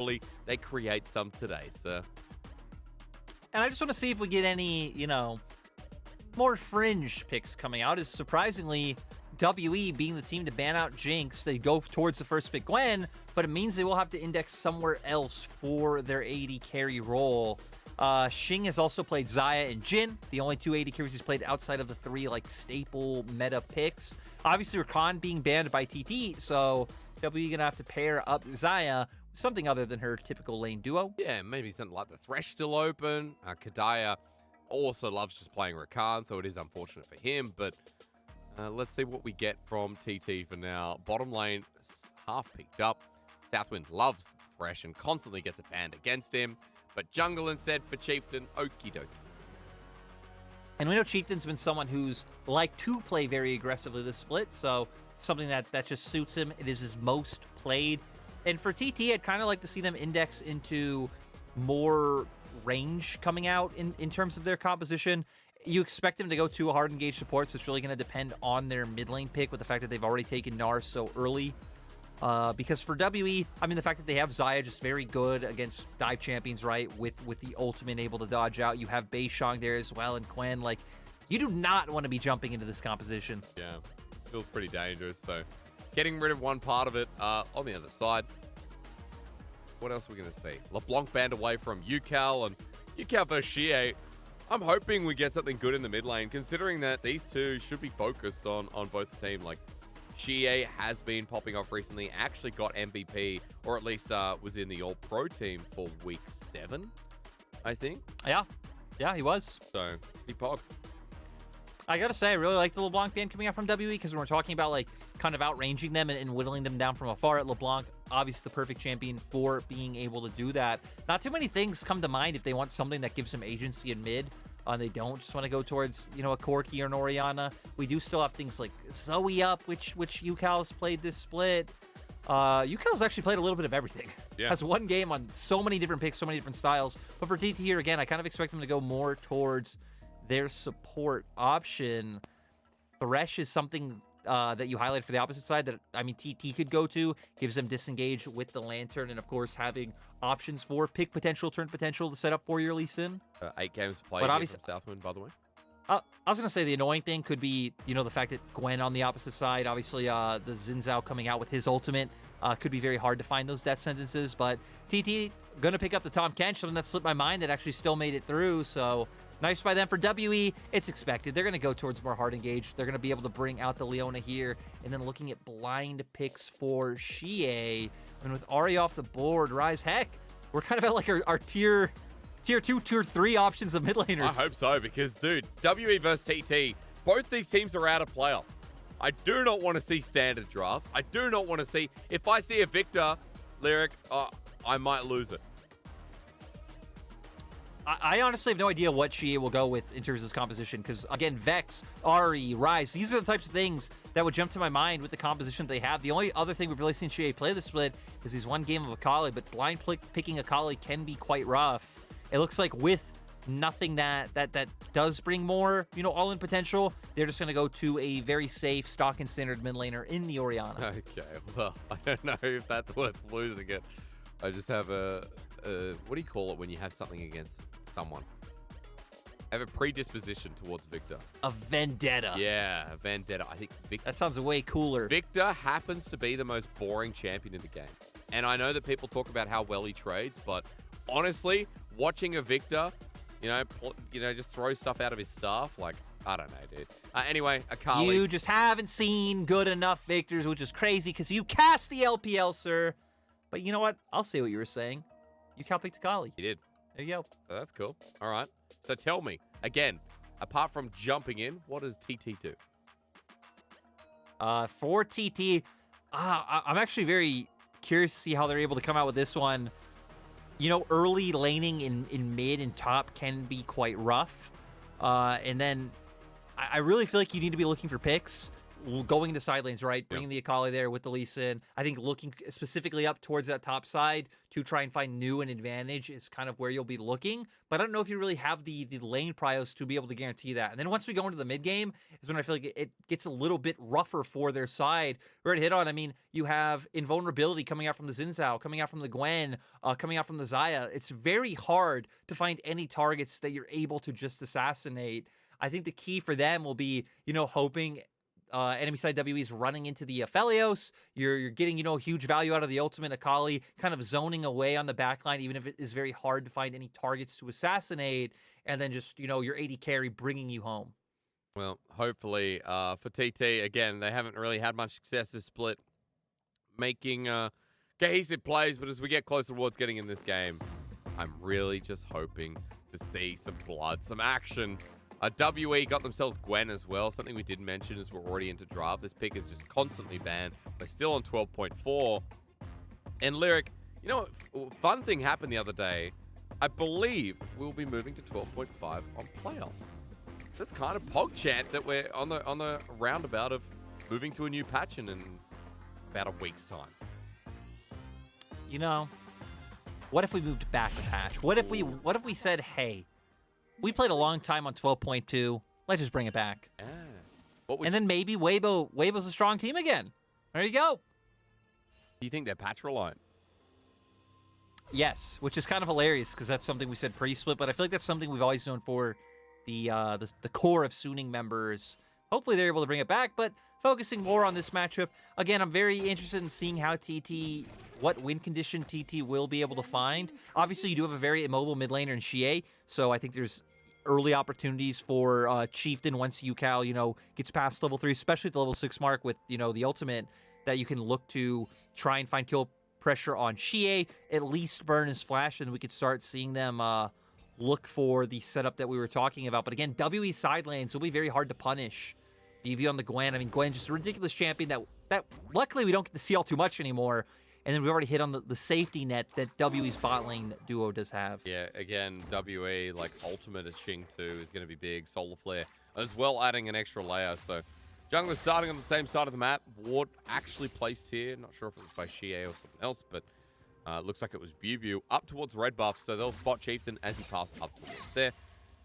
hopefully they create some today, sir. And I just want to see if we get any, you know, more fringe picks coming out. Is surprisingly, WE being the team to ban out Jinx, they go towards the first pick Gwen, but it means they will have to index somewhere else for their AD carry role. Xing has also played Xayah and Jhin, the only two AD carries he's played outside of the three like staple meta picks. Obviously, Rakan being banned by TT, so WE gonna have to pair up Xayah with something other than her typical lane duo. Yeah, maybe something like the Thresh still open. Kedaya also loves just playing Rakan, so it is unfortunate for him, but let's see what we get from TT for now. Bottom lane, half picked up. SouthWind loves Thresh and constantly gets a banned against him. But jungle instead for Chieftain, okie dokie. And we know Chieftain's been someone who's liked to play very aggressively this split, so something that just suits him. It is his most played. And for TT, I'd kind of like to see them index into more range coming out in terms of their composition. You expect them to go to a hard engaged support, so it's really going to depend on their mid lane pick with the fact that they've already taken Gnar so early. Because for WE, I mean, the fact that they have Xayah just very good against dive champions, right? With the ultimate able to dodge out. You have Beishang there as well, and Gwen. Like, you do not want to be jumping into this composition. Yeah, feels pretty dangerous. So, getting rid of one part of it. On the other side, what else are we going to see? LeBlanc banned away from UCal, and UCal versus Xayah. I'm hoping we get something good in the mid lane, considering that these two should be focused on both the team. Like, Xayah has been popping off recently, actually got MVP, or at least was in the All-Pro team for week 7, I think. Yeah, he was. So, he pog. I gotta say, I really like the LeBlanc ban coming out from WE, because when we're talking about, like, kind of outranging them and whittling them down from afar, LeBlanc, obviously the perfect champion for being able to do that. Not too many things come to mind if they want something that gives them agency in mid. And they don't just want to go towards, you know, a Corki or an Orianna. We do still have things like Zoe up, which UCal has played this split. UCal's actually played a little bit of everything. Yeah. Has one game on so many different picks, so many different styles. But for TT here, again, I kind of expect them to go more towards their support option. Thresh is something that you highlight for the opposite side that, I mean, TT could go to. Gives them disengage with the Lantern, and of course having options for pick potential, turn potential to set up for your Lee Sin. 8 games played But from obviously, SouthWind, by the way. I was going to say the annoying thing could be, you know, the fact that Gwen on the opposite side, obviously the Xin Zhao coming out with his ultimate could be very hard to find those death sentences, but TT going to pick up the Tahm Kench, something that slipped my mind that actually still made it through, so nice by them. For WE, it's expected. They're going to go towards more hard engaged. They're going to be able to bring out the Leona here, and then looking at blind picks for Xayah, and with Ahri off the board, Rise, heck, we're kind of at like our tier 2, tier 3 options of mid laners. I hope so, because, dude, WE versus TT, both these teams are out of playoffs. I do not want to see standard drafts. I do not want to see, if I see a Victor lyric, I might lose it. I honestly have no idea what Xayah will go with in terms of this composition, because, again, Vex, Ahri, Rise, these are the types of things that would jump to my mind with the composition they have. The only other thing we've really seen Xayah play this split is his one game of Akali, but blind picking Akali can be quite rough. It looks like with nothing that does bring more, you know, all-in potential, they're just going to go to a very safe stock and standard mid laner in the Orianna. Okay, well, I don't know if that's worth losing it. I just have a what do you call it when you have something against someone? I have a predisposition towards Victor. A vendetta. Yeah, a vendetta. I think Victor... That sounds way cooler. Victor happens to be the most boring champion in the game. And I know that people talk about how well he trades, but honestly, watching a Victor, you know, just throw stuff out of his staff, like, I don't know, dude. Anyway, Akali. You just haven't seen good enough Victors, which is crazy because you cast the LPL, sir. But you know what? I'll say what you were saying. You picked Akali. He did. There you go. So that's cool. All right. So tell me, again, apart from jumping in, what does TT do? For TT, I'm actually very curious to see how they're able to come out with this one. You know, early laning in mid and top can be quite rough. And then I really feel like you need to be looking for picks going to side lanes, right? Bringing the Akali there with the Lee Sin. I think looking specifically up towards that top side to try and find new and advantage is kind of where you'll be looking. But I don't know if you really have the lane prios to be able to guarantee that. And then once we go into the mid game is when I feel like it gets a little bit rougher for their side. Where it hit on, I mean, you have invulnerability coming out from the Zhao, coming out from the Gwen, coming out from the Xayah. It's very hard to find any targets that you're able to just assassinate. I think the key for them will be, hoping enemy side WE is running into the Aphelios. You're getting, huge value out of the ultimate Akali, kind of zoning away on the backline, even if it is very hard to find any targets to assassinate, and then just, your AD carry bringing you home. Well, hopefully for TT, again, they haven't really had much success this split, making cohesive plays, but as we get closer towards getting in this game, I'm really just hoping to see some blood, some action. WE got themselves Gwen as well. Something we didn't mention is we're already into draft. This pick is just constantly banned. We're still on 12.4. And Lyric, fun thing happened the other day. I believe we'll be moving to 12.5 on playoffs. That's kind of PogChamp that we're on the roundabout of moving to a new patch in about a week's time. What if we moved back a patch? What if we said, hey, we played a long time on 12.2. Let's just bring it back. And then maybe Weibo's a strong team again. There you go. Do you think they're patch reliant? Yes, which is kind of hilarious because that's something we said pre-split, but I feel like that's something we've always known for the core of Suning members. Hopefully they're able to bring it back, but focusing more on this matchup. Again, I'm very interested in seeing how what win condition TT will be able to find. Obviously, you do have a very immobile mid laner in Xayah, so I think there's early opportunities for Chieftain once UCal, gets past level 3, especially at the level 6 mark with, the ultimate, that you can look to try and find kill pressure on Xayah, at least burn his flash, and we could start seeing them look for the setup that we were talking about. But again, WE side lanes will be very hard to punish. BiuBiu on the Gwen. I mean, Gwen's just a ridiculous champion that luckily we don't get to see all too much anymore. And then we already hit on the safety net that WE's bot lane duo does have. Yeah, again, WE, like, ultimate at Xing 2 is going to be big. Solar Flare as well, adding an extra layer. So, jungler starting on the same side of the map. Ward actually placed here. Not sure if it was by Xayah or something else, but looks like it was BiuBiu up towards red buff. So, they'll spot Chieftain as he passes up towards there.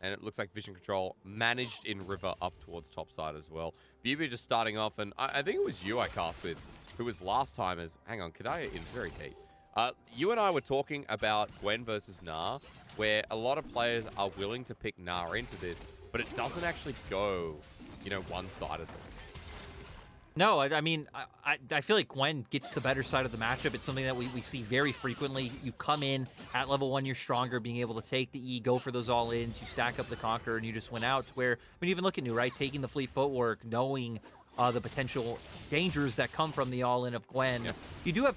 And it looks like Vision Control managed in River up towards top side as well. BiuBiu just starting off, and I think it was you I cast with, who was last time as... Hang on, Kedaya in very deep. You and I were talking about Gwen versus Gnar, where a lot of players are willing to pick Gnar into this, but it doesn't actually go, one-sidedly. No, I mean, I feel like Gwen gets the better side of the matchup. It's something that we see very frequently. You come in at level 1, you're stronger, being able to take the E, go for those all-ins, you stack up the Conqueror, and you just win out. Where, I mean, even look at New, right? Taking the fleet footwork, knowing the potential dangers that come from the all-in of Gwen. Yeah. You do have,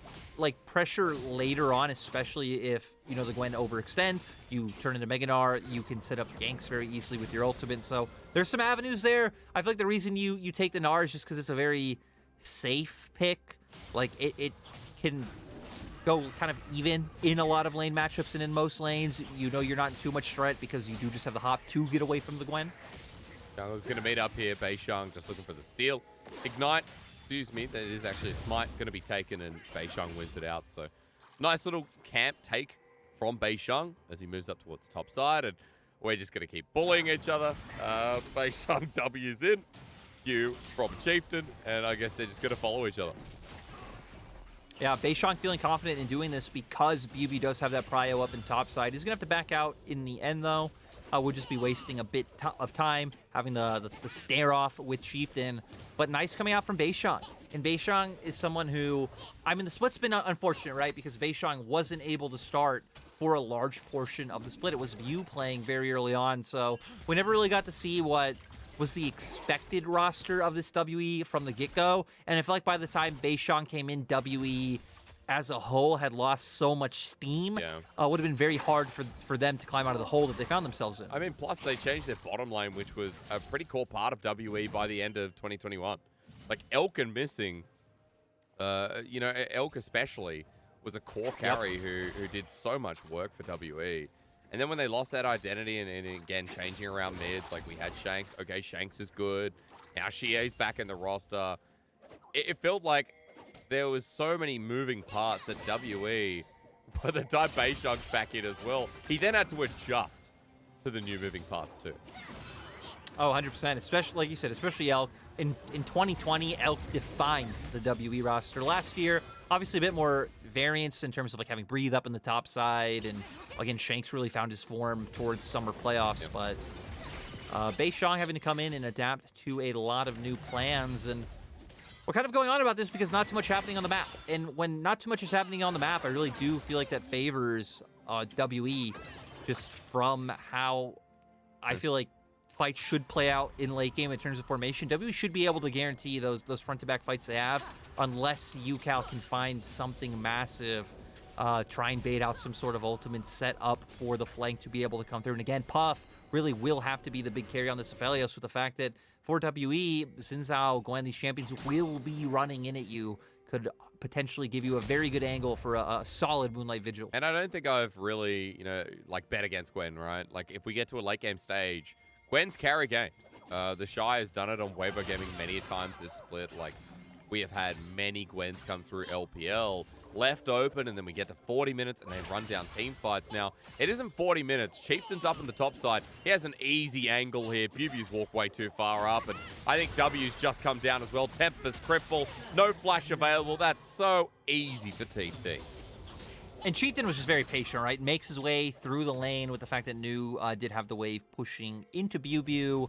pressure later on, especially if, the Gwen overextends. You turn into Gnar, you can set up ganks very easily with your ultimate. So there's some avenues there. I feel like the reason you take the Gnar is just because it's a very safe pick. It can go kind of even in a lot of lane matchups, and in most lanes, you're not in too much threat because you do just have the hop to get away from the Gwen. Jungler's going to meet up here. Beishang just looking for the steal. Ignite, excuse me, that is actually a smite going to be taken, and Beishang wins it out. So nice little camp take from Beishang as he moves up towards the top side, and we're just going to keep bullying each other. Beishang W's in, Q from Chieftain, and I guess they're just going to follow each other. Yeah, Beishang feeling confident in doing this because BiuBiu does have that prio up in top side. He's going to have to back out in the end, though. We'll just be wasting a bit of time having the stare off with Chieftain. But nice coming out from Beishang. And Beishang is someone who, I mean, the split's been unfortunate, right? Because Beishang wasn't able to start for a large portion of the split. It was View playing very early on, so we never really got to see what was the expected roster of this WE from the get-go. And I feel like by the time Beishang came in, WE as a whole had lost so much steam. Yeah. Would have been very hard for them to climb out of the hole that they found themselves in. I mean, plus they changed their bottom lane, which was a pretty core part of WE by the end of 2021. Like, Elkin missing, Elk especially was a core carry who did so much work for WE. And then when they lost that identity and again, changing around mids, like we had Shanks. Okay, Shanks is good. Now Xayah's back in the roster. It felt like there was so many moving parts at WE, but the time Beishang's back in as well. He then had to adjust to the new moving parts too. Oh, 100%. Especially, like you said, especially Elk. In 2020, Elk defined the WE roster. Last year, obviously a bit more variance in terms of like having Breathe up in the top side. And again, Shanks really found his form towards summer playoffs. But Beishang having to come in and adapt to a lot of new plans. And we're kind of going on about this because not too much happening on the map. And when not too much is happening on the map, I really do feel like that favors WE just from how I feel like fights should play out in late game in terms of formation. WE should be able to guarantee those front-to-back fights they have unless UCal can find something massive, try and bait out some sort of ultimate set up for the flank to be able to come through. And again, Puff really will have to be the big carry on this Aphelios with the fact that for WE, Zhao, Gwen, these champions will be running in at you, could potentially give you a very good angle for a solid Moonlight Vigil. And I don't think I've really, like bet against Gwen, right? Like if we get to a late game stage, Gwen's carry games. The Shy has done it on Weibo Gaming many times this split. Like, we have had many Gwens come through LPL, left open, and then we get to 40 minutes and they run down team fights. Now, it isn't 40 minutes. Chieftain's up on the top side. He has an easy angle here. BiuBiu's walked way too far up, and I think W's just come down as well. Tempest, Cripple, no flash available. That's so easy for TT. And Chieftain was just very patient, right? Makes his way through the lane with the fact that Nu did have the wave pushing into BiuBiu,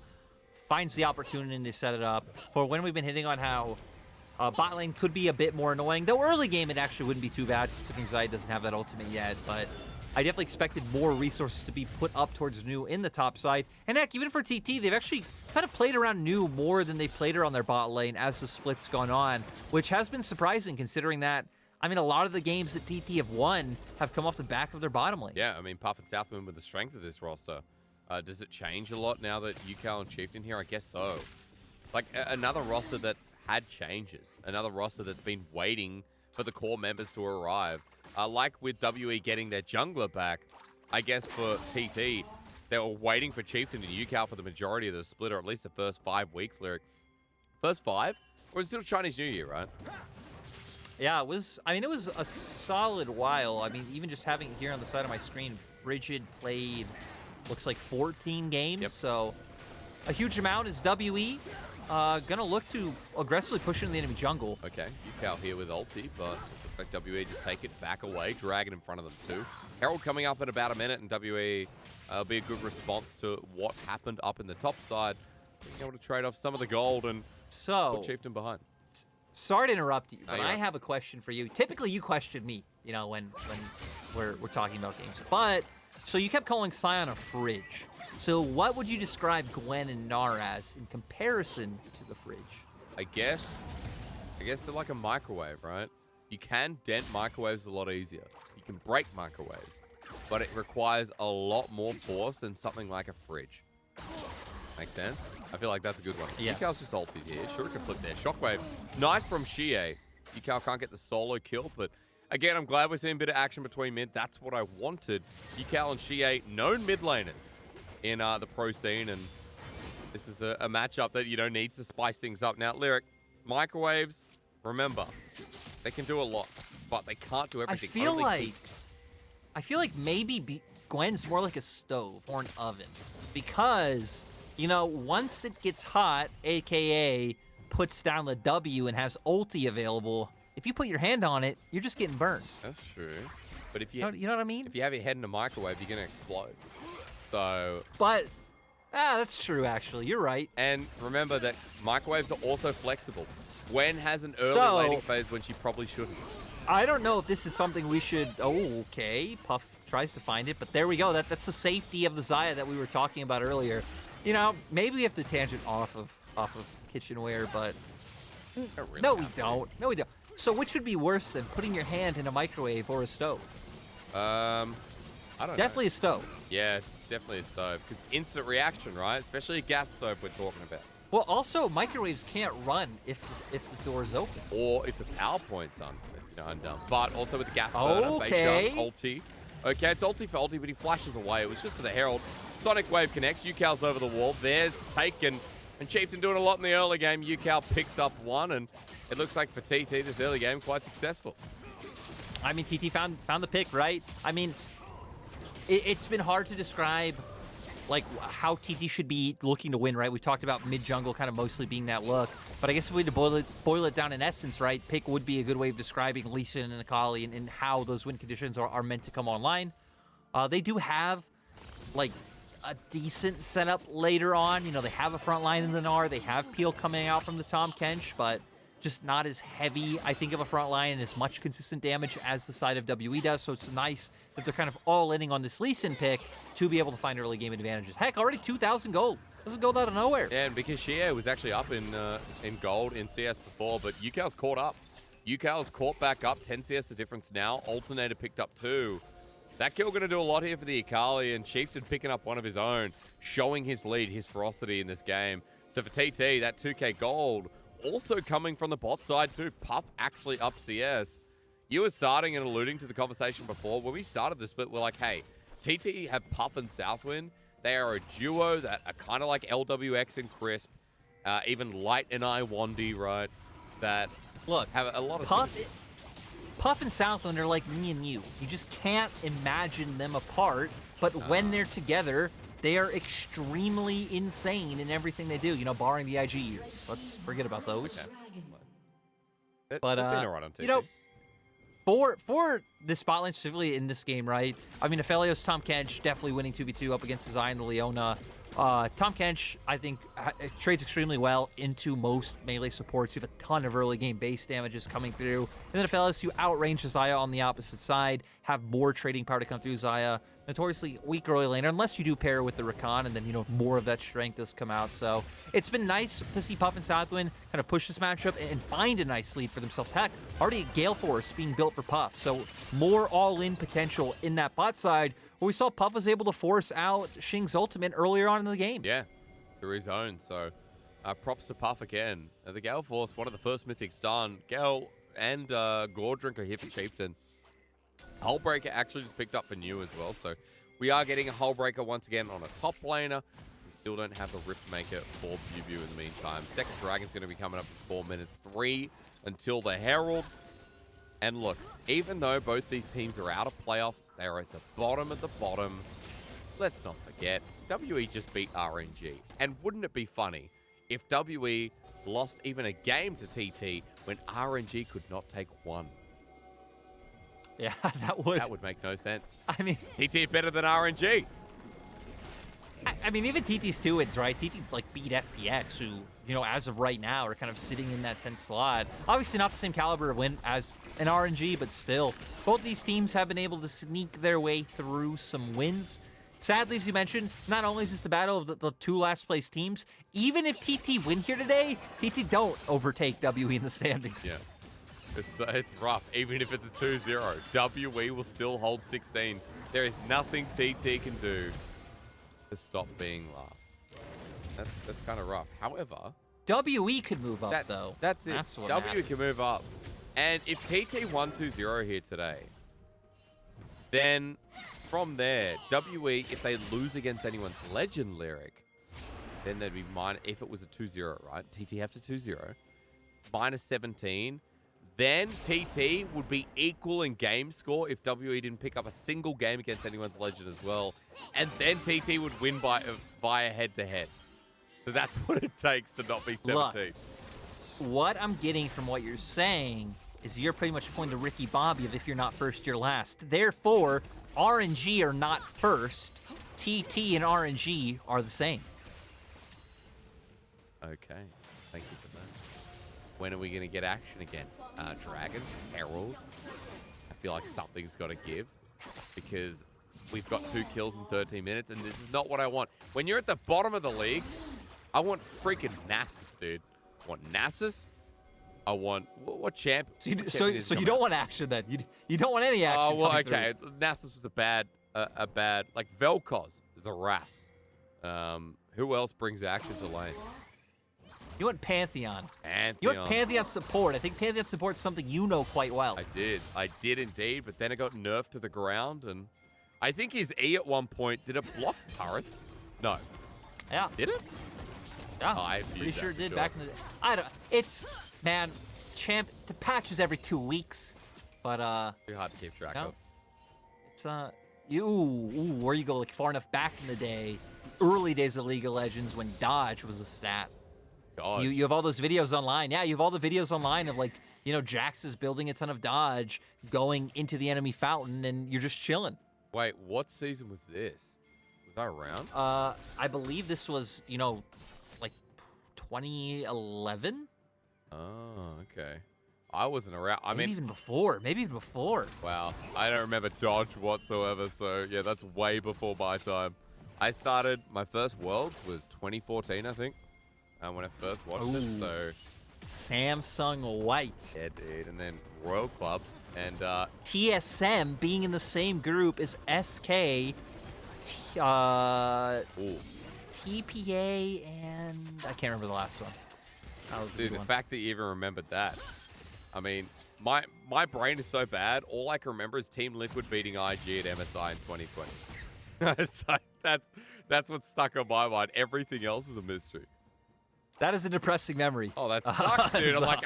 finds the opportunity to set it up. For when we've been hitting on how bot lane could be a bit more annoying, though early game it actually wouldn't be too bad considering Xayah doesn't have that ultimate yet, but I definitely expected more resources to be put up towards Nu in the top side. And heck, even for TT, they've actually kind of played around Nu more than they played around their bot lane as the split's gone on, which has been surprising considering that I mean, a lot of the games that TT have won have come off the back of their bottom lane. Yeah, I mean, Puff and SouthWind with the strength of this roster. Does it change a lot now that UCal and Chieftain here? I guess so. Like, another roster that's had changes. Another roster that's been waiting for the core members to arrive. Like with WE getting their jungler back, I guess for TT, they were waiting for Chieftain and UCal for the majority of the split, or at least the first 5 weeks, Lyric. First 5? Or it's still Chinese New Year, right? Yeah, it was a solid while. I mean, even just having it here on the side of my screen, Frigid played, looks like 14 games. Yep. So a huge amount. Is WE gonna look to aggressively push into the enemy jungle. Okay, UCal here with ulti, but looks like WE just take it back away, dragon in front of them too. Herald coming up in about a minute, and WE will be a good response to what happened up in the top side. Being able to trade off some of the gold and put Chieftain behind. Sorry to interrupt you, but I have a question for you. Typically, you question me, when we're talking about games. But, so you kept calling Sion a fridge. So what would you describe Gwen and Gnar as in comparison to the fridge? I guess they're like a microwave, right? You can dent microwaves a lot easier. You can break microwaves, but it requires a lot more force than something like a fridge. Make sense? I feel like that's a good one. Yes. UCal's just ulted here. Sure can flip there. Shockwave. Nice from Xayah. UCal can't get the solo kill, but again, I'm glad we're seeing a bit of action between mid. That's what I wanted. UCal and Xayah, known mid laners in the pro scene, and this is a matchup that, needs to spice things up. Now, Lyric, microwaves, remember, they can do a lot, but they can't do everything. I feel like maybe Gwen's more like a stove or an oven because once it gets hot, aka puts down the W and has ulti available, if you put your hand on it, you're just getting burned. That's true. But if you know what I mean? If you have your head in a microwave, you're gonna explode. So that's true actually. You're right. And remember that microwaves are also flexible. Gwen has an early laning phase when she probably shouldn't. I don't know if this is something we should. Oh, okay. Puff tries to find it, but there we go. That's the safety of the Xayah that we were talking about earlier. Maybe we have to tangent off of kitchenware, but Really no, we don't. No, we don't. So which would be worse than putting your hand in a microwave or a stove? I don't know. Definitely a stove. Yeah, definitely a stove. Because instant reaction, right? Especially a gas stove we're talking about. Well, also, microwaves can't run if the door's open. Or if the power point's undone. But also with the gas burner, okay. Ulti. Okay, it's ulti for ulti, but he flashes away. It was just for the Herald. Sonic Wave connects. UCal's over the wall. There's taken. And Chieftain doing a lot in the early game. UCal picks up one, and it looks like for TT this early game quite successful. I mean, TT found the pick, right? I mean, it's been hard to describe like how TT should be looking to win, right? We talked about mid jungle kind of mostly being that look, but I guess if we had to boil it down in essence, right? Pick would be a good way of describing Lee Sin and Akali and how those win conditions are meant to come online. They do have like a decent setup later on. You know, they have a front line in the Gnar, they have Peel coming out from the Tahm Kench, but just not as heavy, I think, of a front line and as much consistent damage as the side of WE does. So it's nice that they're kind of all inning on this Lee Sin pick to be able to find early game advantages. Heck, already 2,000 gold. Doesn't go out of nowhere. Yeah, and because Xayah was actually up in gold in CS before, but UCal's caught up. UCal's caught back up. 10 CS the difference now. Alternator picked up 2. That kill going to do a lot here for the Akali, and Chieftain picking up one of his own, showing his lead, his ferocity in this game. So for TT, that 2k gold also coming from the bot side too. Puff actually up CS. You were starting and alluding to the conversation before. When we started this split, we're like, hey, TT have Puff and SouthWind. They are a duo that are kind of like LWX and Crisp, even Light and Wandy, right? That look have a lot of Puff and Southwind are like me and you. You just can't imagine them apart, but when they're together, they are extremely insane in everything they do, you know, barring the IG years. Let's forget about those. Okay. But, you know, for the spotlight specifically in this game, right? I mean, Aphelios, Tahm Kench definitely winning 2v2 up against Xayah and the Leona. Tahm Kench, I think, trades extremely well into most melee supports. You have a ton of early game base damages coming through. And then Aphelios, you outrange Xayah on the opposite side, have more trading power to come through Xayah. Notoriously weak early laner, unless you do pair with the Rakan, and then, you know, more of that strength does come out. So it's been nice to see Puff and Southwind kind of push this matchup and find a nice lead for themselves. Heck, already a Gale Force being built for Puff, so more all-in potential in that bot side, where we saw Puff was able to force out Xing's ultimate earlier on in the game. Yeah, through his own. So props to Puff again. The Gale Force, one of the first mythics done. Gale and Gore Drinker here for Chieftain. Hullbreaker actually just picked up for new as well, so we are getting a Hullbreaker once again on a top laner. We still don't have a Rift Maker for BiuBiu in the meantime. Second Dragon's going to be coming up in 4 minutes. 3 until the Herald. And look, even though both these teams are out of playoffs, they're at the bottom of the bottom. Let's not forget, WE just beat RNG. And wouldn't it be funny if WE lost even a game to TT when RNG could not take one? Yeah, that would make no sense. I mean, TT better than RNG. I mean, even TT's 2 wins, right? TT like beat FPX, who, you know, as of right now are kind of sitting in that 10th slot. Obviously not the same caliber of win as an RNG, but still, both these teams have been able to sneak their way through some wins. Sadly, as you mentioned, not only is this the battle of the 2 last place teams, even if TT win here today, TT don't overtake WE in the standings. Yeah. It's rough. Even if it's a 2-0, WE will still hold 16. There is nothing TT can do to stop being last. That's kind of rough. However, WE could move up, though. That's it. That's what WE can move up. And if TT won 2-0 here today, then from there, WE, if they lose against anyone's Legend Lyric, then they'd be minus, if it was a 2-0, right? TT have to 2-0, minus 17. Then TT would be equal in game score if WE didn't pick up a single game against anyone's Legend as well. And then TT would win by a head-to-head. So that's what it takes to not be 17. Look, what I'm getting from what you're saying is you're pretty much pointing to Ricky Bobby of if you're not first, you're last. Therefore, RNG are not first. TT and RNG are the same. Okay. Thank you for that. When are we going to get action again? Dragon, Herald. I feel like something's got to give because we've got 2 kills in 13 minutes, and this is not what I want. When you're at the bottom of the league, I want freaking Nasus, dude. I want Nasus. I want what champ? So you don't want action then? You don't want any action? Oh well, okay. Nasus was a bad like Vel'Koz is a wrath. Who else brings action to lane? You want Pantheon. Pantheon. You want Pantheon support. I think Pantheon support is something you know quite well. I did indeed, but then it got nerfed to the ground, and I think his E at one point, did it block turrets? No. Yeah. Did it? Yeah, I pretty sure it did back in the day. I don't. It's man, champ. The patches every 2 weeks, but Too hard to keep track no, of. it's where you go like far enough back in the day, early days of League of Legends when dodge was a stat. God. You have all those videos online. Yeah, you have all the videos online of like, Jax is building a ton of dodge, going into the enemy fountain, and you're just chilling. Wait, what season was this? Was I around? I believe this was, like 2011. Oh, okay. I wasn't around. Maybe even before. Wow. I don't remember dodge whatsoever. So yeah, that's way before my time. I started, my first World was 2014, I think. When I first watched it, so... Samsung White. Yeah, dude. And then Royal Club, and... TSM being in the same group as SK, TPA, and... I can't remember the last one. That was a dude, good the one. fact that you even remembered that. I mean, my brain is so bad, all I can remember is Team Liquid beating IG at MSI in 2020. So that's what's stuck on my mind. Everything else is a mystery. That is a depressing memory. Oh, that sucks, dude. I'm like,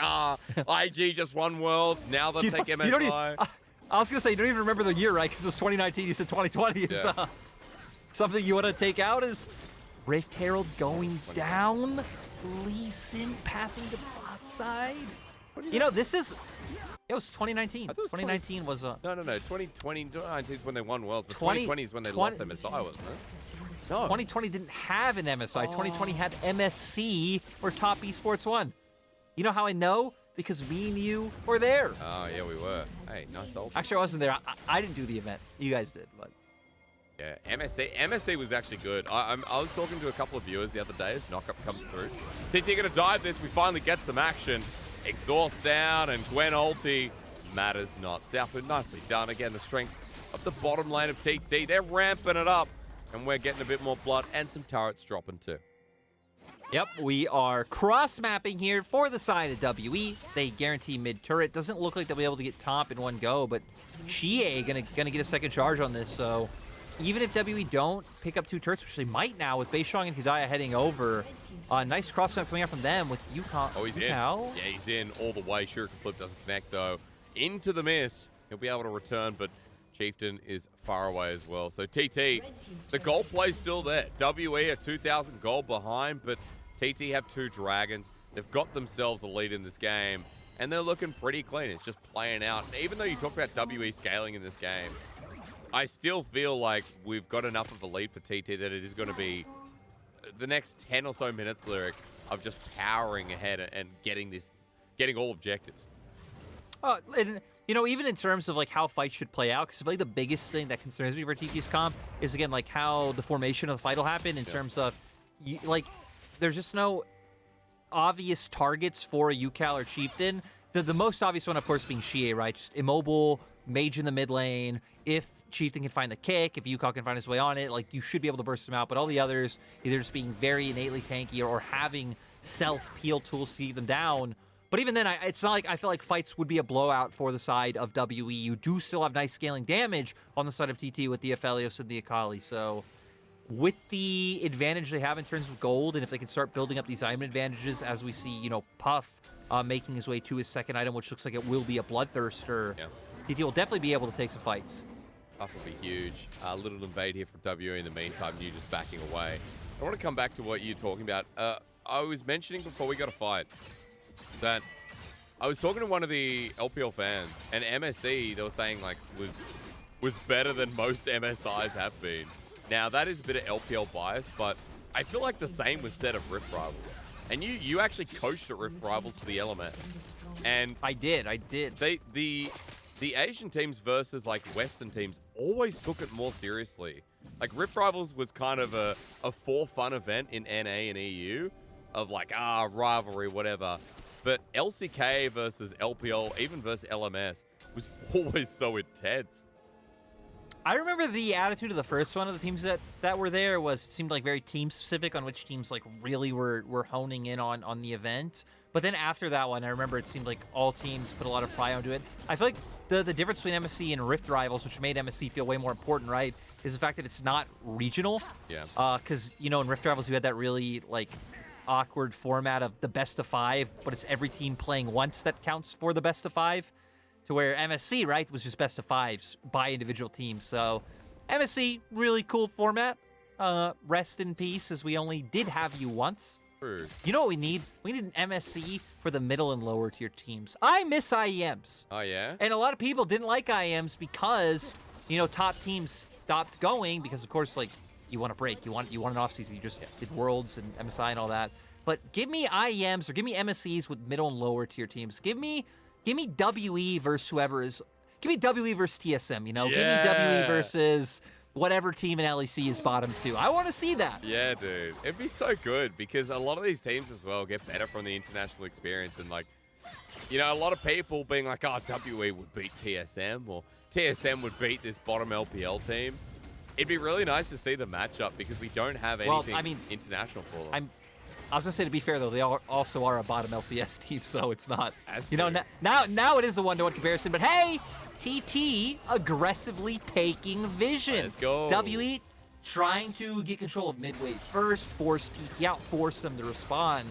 IG just won Worlds. Now they'll take MSI. I was going to say, you don't even remember the year, right? Because it was 2019. You said 2020. Is something you want to take out is Rift Herald going down. Lee Sin pathing to bot side. This is... It was 2019. 2019 was a... No. 2019 is when they won Worlds, but 2020 is when they lost MSI, wasn't it? No. 2020 didn't have an MSI. 2020 had MSC, where Top Esports won. You know how I know? Because me and you were there. Oh, yeah, we were. Hey, nice old. Actually, I wasn't there. I didn't do the event. You guys did, but... Yeah, MSC was actually good. I was talking to a couple of viewers the other day as Knockup comes through. TT gonna dive this. We finally get some action. Exhaust down and Gwen ulti matters not. SouthWind nicely done. Again, the strength of the bottom lane of TT. They're ramping it up. And we're getting a bit more blood and some turrets dropping too. Yep, we are cross-mapping here for the side of WE. They guarantee mid-turret. Doesn't look like they'll be able to get top in one go, but Xayah gonna get a second charge on this, so even if WE don't pick up 2 turrets, which they might now with Beishong and Kedaya heading over, nice cross-map coming out from them with Yukon. Oh, he's in. Yeah, he's in all the way. Shuriken Flip doesn't connect though. Into the mist. He'll be able to return, but Chieftain is far away as well. So TT, the gold play's still there. WE are 2,000 gold behind, but TT have 2 dragons. They've got themselves a lead in this game, and they're looking pretty clean. It's just playing out. And even though you talk about WE scaling in this game, I still feel like we've got enough of a lead for TT that it is going to be the next 10 or so minutes, Lyric, of just powering ahead and getting all objectives. And even in terms of like how fights should play out, because I feel like the biggest thing that concerns me for TT's comp is again like how the formation of the fight will happen in terms of there's just no obvious targets for a UCal or Chieftain. The most obvious one, of course, being Xayah, right? Just immobile, mage in the mid lane. If Chieftain can find the kick, if UCal can find his way on it, like you should be able to burst him out. But all the others, either just being very innately tanky or having self-heal tools to keep them down. But even then, it's not like I feel like fights would be a blowout for the side of WE. You do still have nice scaling damage on the side of TT with the Aphelios and the Akali. So with the advantage they have in terms of gold, and if they can start building up these item advantages as we see, Puff making his way to his second item, which looks like it will be a Bloodthirster, TT will definitely be able to take some fights. Puff will be huge. A little invade here from WE in the meantime, you just backing away. I want to come back to what you're talking about. I was mentioning before we got a fight that I was talking to one of the LPL fans, and MSC, they were saying, like, was better than most MSIs have been. Now, that is a bit of LPL bias, but I feel like the same was said of Rift Rivals. And you actually coached at Rift Rivals for the LMS. And I did. The Asian teams versus, like, Western teams always took it more seriously. Like, Rift Rivals was kind of a for-fun event in NA and EU of, like, rivalry, whatever. But LCK versus LPL, even versus LMS, was always so intense. I remember the attitude of the first one of the teams that were there seemed like very team specific on which teams like really were honing in on the event. But then after that one, I remember it seemed like all teams put a lot of pride onto it. I feel like the difference between MSC and Rift Rivals, which made MSC feel way more important, right, is the fact that it's not regional. Yeah. Because, in Rift Rivals, you had that really, like, awkward format of the best of 5, but it's every team playing once that counts for the best of 5, to where MSC, right, was just best of 5s by individual teams. So MSC, really cool format. Rest in peace, as we only did have you once. True. You know what we need? We need an MSC for the middle and lower tier teams. I miss IEMs. Oh, yeah? And a lot of people didn't like IEMs because, you know, top teams stopped going because, of course, like, you want a break. You want an offseason. You just did Worlds and MSI and all that. But give me IEMs or give me MSCs with middle and lower tier teams. Give me WE versus whoever is. Give me WE versus TSM, you know? Yeah. Give me WE versus whatever team in LEC is bottom 2. I want to see that. Yeah, dude. It'd be so good because a lot of these teams as well get better from the international experience. And, like, you know, a lot of people being like, oh, WE would beat TSM or TSM would beat this bottom LPL team. It'd be really nice to see the matchup because we don't have anything international for them. I was going to say, to be fair, though, they also are a bottom LCS team, so it's not. That's you know, true. now it is a one-to-one comparison. But, hey, TT aggressively taking vision. Let's go. WE trying to get control of mid wave first, force TT out, force them to respond.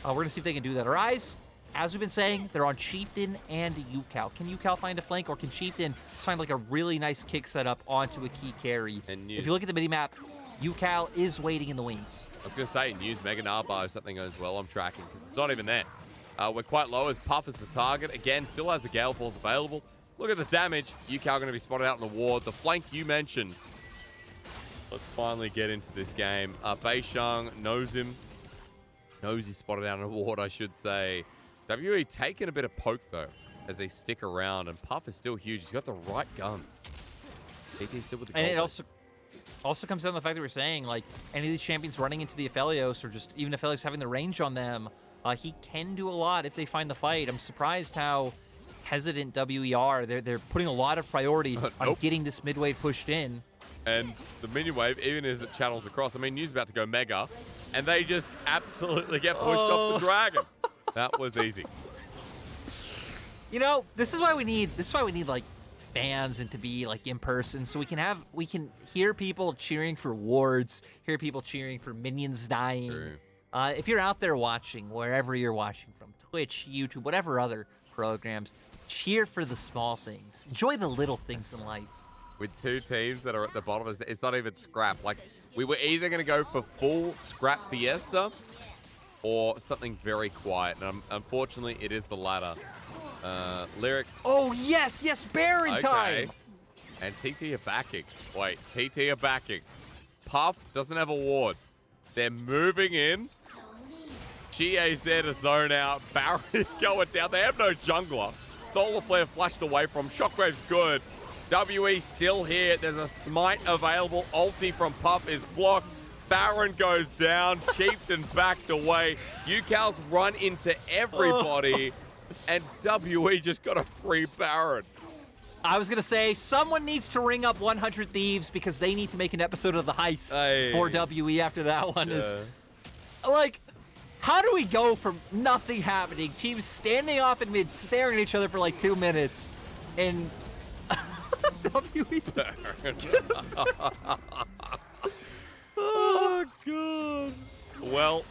We're going to see if they can do that. Rise, as we've been saying, they're on Chieftain and UCal. Can UCal find a flank, or can Chieftain find like a really nice kick setup onto a key carry? And if you look at the mini-map, UCal is waiting in the wings. I was going to say, News Mega Gnar is something as well I'm tracking because it's not even there. We're quite low as Puff is the target. Again, still has the Gale Force available. Look at the damage. UCal going to be spotted out in the ward. The flank you mentioned. Let's finally get into this game. Beishang knows him. Knows he's spotted out in a ward, I should say. WE taking a bit of poke, though, as they stick around. And Puff is still huge. He's got the right guns. TT's still with the And it gold. also comes down to the fact that we're saying, like, any of these champions running into the Aphelios, or just even Aphelios having the range on them, he can do a lot if they find the fight. I'm surprised how hesitant WE are. They're putting a lot of priority on getting this mid wave pushed in. And the minion wave, even as it channels across, I mean, New's about to go mega, and they just absolutely get pushed off the dragon. That was easy. You know, this is why we need like fans and to be like in person, so we can hear people cheering for wards, hear people cheering for minions dying. True. If you're out there watching, wherever you're watching from, Twitch, YouTube, whatever other programs, cheer for the small things. Enjoy the little things in life. With two teams that are at the bottom, it's not even scrap. Like, we were either going to go for full scrap fiesta or something very quiet. And unfortunately, it is the latter. Lyric. Oh, yes, Baron time! And TT are backing. Wait, TT are backing. Puff doesn't have a ward. They're moving in. GA's there to zone out. Baron is going down. They have no jungler. Solar Flare flashed away from. Shockwave's good. WE still here. There's a smite available. Ulti from Puff is blocked. Baron goes down. Chieftain backed away. UCal's run into everybody. And WE just got a free Baron. I was going to say, someone needs to ring up 100 Thieves because they need to make an episode of the heist for WE after that one. Is like, how do we go from nothing happening, teams standing off in mid, staring at each other for like 2 minutes, and WE. Oh, God. Well,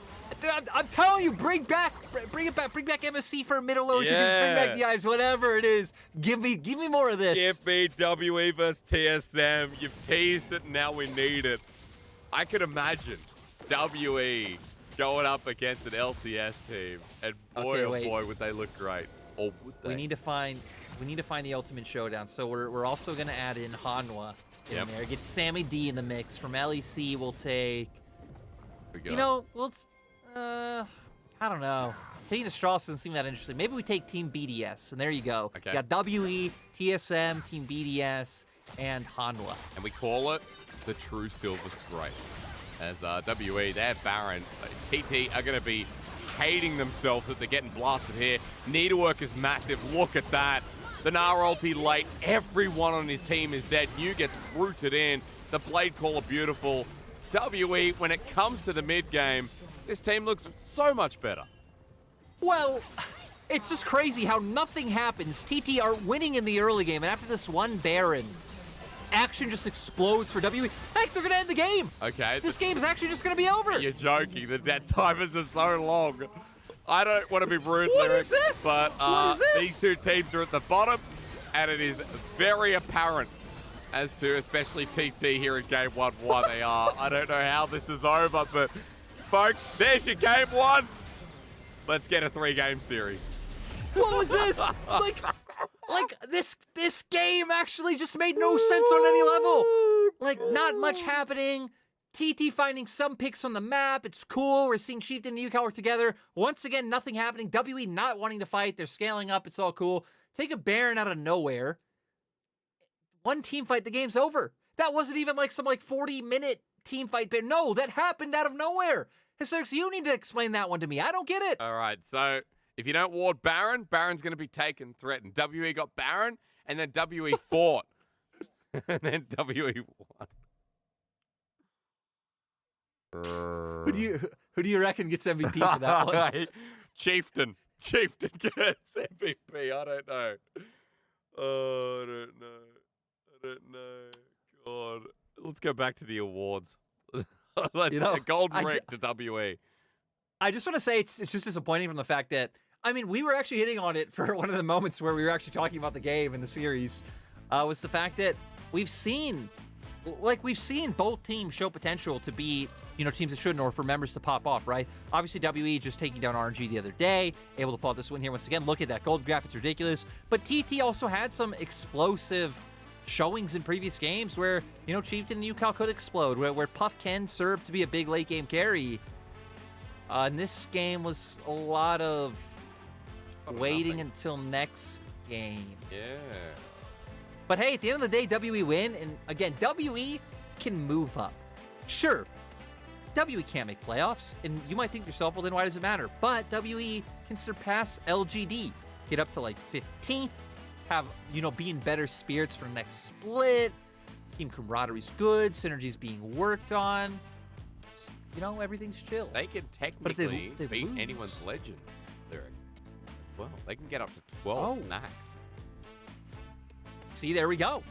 I'm telling you, bring it back MSC for middle lower tier, bring back the Ives, whatever it is. Give me more of this. Give me WE versus TSM. You've teased it, now we need it. I could imagine WE going up against an LCS team, and boy, boy, would they look great. Or would they? We need to find the ultimate showdown. So we're also gonna add in Hanwha in there. Get Sammy D in the mix. From LEC, we'll take. You know, I don't know. Taking the straw doesn't seem that interesting. Maybe we take Team BDS, and there you go. Okay. You got WE, TSM, Team BDS, and Hanwha. And we call it the true Silver Scrape. As WE, they have Baron. TT are going to be hating themselves that they're getting blasted here. Needlework is massive. Look at that. The Gnar ulti late. Everyone on his team is dead. New gets rooted in. The Blade Caller beautiful. WE, when it comes to the mid game, this team looks so much better. Well, it's just crazy how nothing happens. TT are winning in the early game, and after this one Baron, action just explodes for WE. Heck, they're gonna end the game. Okay. This game is actually just gonna be over. You're joking. The dead timers are so long. I don't want to be rude, What Lyric, is this? but What is this? these two teams are at the bottom, and it is very apparent as to, especially TT here in Game 1, why they are. I don't know how this is over, but folks, there's your Game 1. Let's get a 3-game series. What was this? Like this game actually just made no sense on any level. Like, not much happening. TT finding some picks on the map. It's cool. We're seeing Chieftain and UCal work together. Once again, nothing happening. WE not wanting to fight. They're scaling up. It's all cool. Take a Baron out of nowhere. One team fight, the game's over. That wasn't even like some 40-minute team fight. No, that happened out of nowhere. Hysterics, you need to explain that one to me. I don't get it. All right, so if you don't ward Baron, Baron's going to be taken, threatened. WE got Baron, and then WE fought. And then WE won. Who do you reckon gets MVP for that one? Chieftain gets MVP. I don't know. Oh, I don't know. God. Let's go back to the awards. Let's a golden ring to WE. I just want to say it's just disappointing from the fact that, I mean, we were actually hitting on it for one of the moments where we were actually talking about the game and the series, was the fact that we've seen both teams show potential to be, teams that shouldn't, or for members to pop off, right? Obviously, WE just taking down RNG the other day, able to pull out this win here once again. Look at that gold graph, it's ridiculous. But TT also had some explosive showings in previous games where, Chieftain and UCal could explode, where Puff can serve to be a big late game carry. And this game was a lot of waiting until next game. Yeah. But hey, at the end of the day, WE win, and again, WE can move up. Sure, WE can't make playoffs, and you might think to yourself, well, then why does it matter? But WE can surpass LGD, get up to 15th, have, be in better spirits for next split, team camaraderie's good, synergy's being worked on, everything's chill. They can technically beat anyone's legend lyric as well. They can get up to 12 max. See, there we go.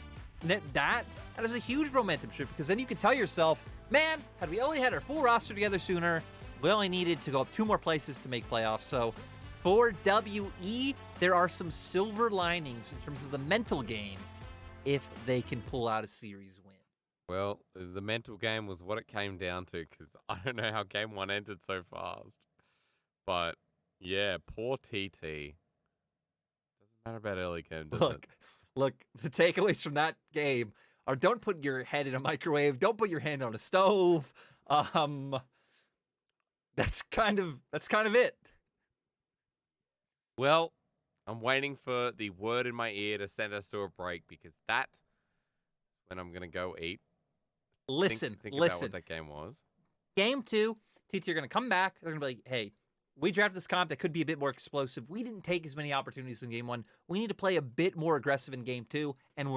That is a huge momentum shift, because then you can tell yourself, man, had we only had our full roster together sooner, we only needed to go up 2 more places to make playoffs. So for WE, there are some silver linings in terms of the mental game if they can pull out a series win. Well, the mental game was what it came down to, because I don't know how Game 1 ended so fast. But, yeah, poor TT. Doesn't matter about early game, does it? Look, the takeaways from that game are: don't put your head in a microwave, don't put your hand on a stove. That's kind of it. Well, I'm waiting for the word in my ear to send us to a break, because that's when I'm going to go eat. Listen. About what that game was. Game 2, TT are going to come back. They're going to be like, hey, we drafted this comp that could be a bit more explosive. We didn't take as many opportunities in Game 1. We need to play a bit more aggressive in Game 2, and we're